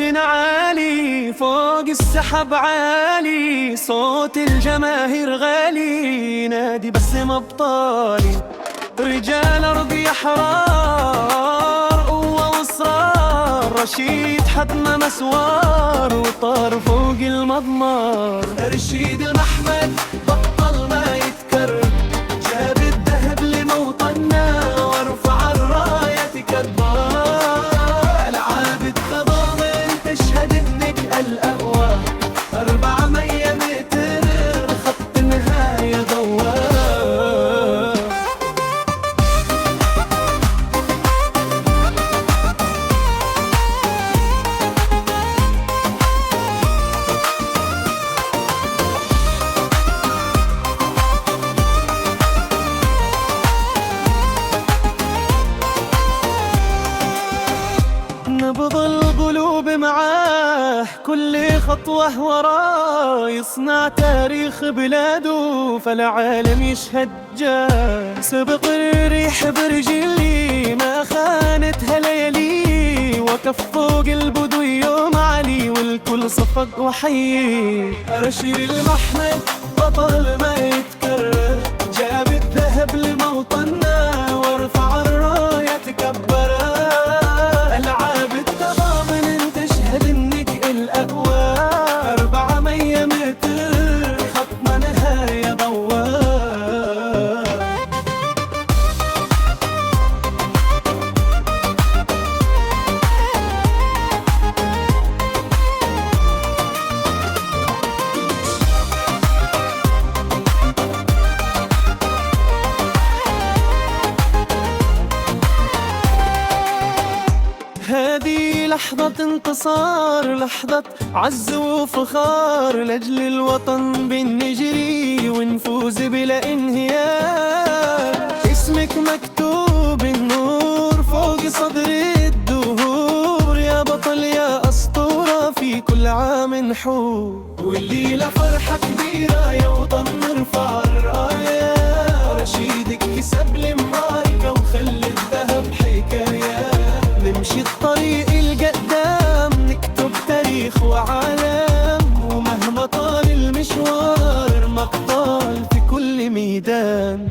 من عالي فوق السحب عالي، صوت الجماهير غالي نادي باسم أبطالي. رجال أرضي أحرار قوة وإصرار، رشيد حتم مسوار وطار فوق المضمار. رشيد محمد بطل ما يتكرر، جاب الذهب لموطننا وارفع الراية كبار. ألعاب التضامن تشهد إنك الأقوى، 400 متر خط نهاية دوار. نبض القلوب معاه كل خطوة وراه، يصنع تاريخ بلاده فالعالم يشهد جاه. سبق الريح برجلي ما خانتها ليالي، وقف فوق البدو يوم علي والكل صفق وحيي. رشيد محمد بطل ما يتكرر، جاب الذهب لموطننا وارفع الراية تكبر. هذه لحظة انتصار، لحظة عز وفخار، لأجل الوطن بنجري ونفوز بلا انهيار. اسمك مكتوب النور فوق صدر الدهور، يا بطل يا أسطورة في كل عام نحور. والليلة فرحة كبيرة يا وطن نرفع الراية، رشيدك كسب المعركة وخلي الذهب حكاية. نمشي الطريق القدام نكتب تاريخ وعالم، ومهما طال المشوار مقتل في كل ميدان.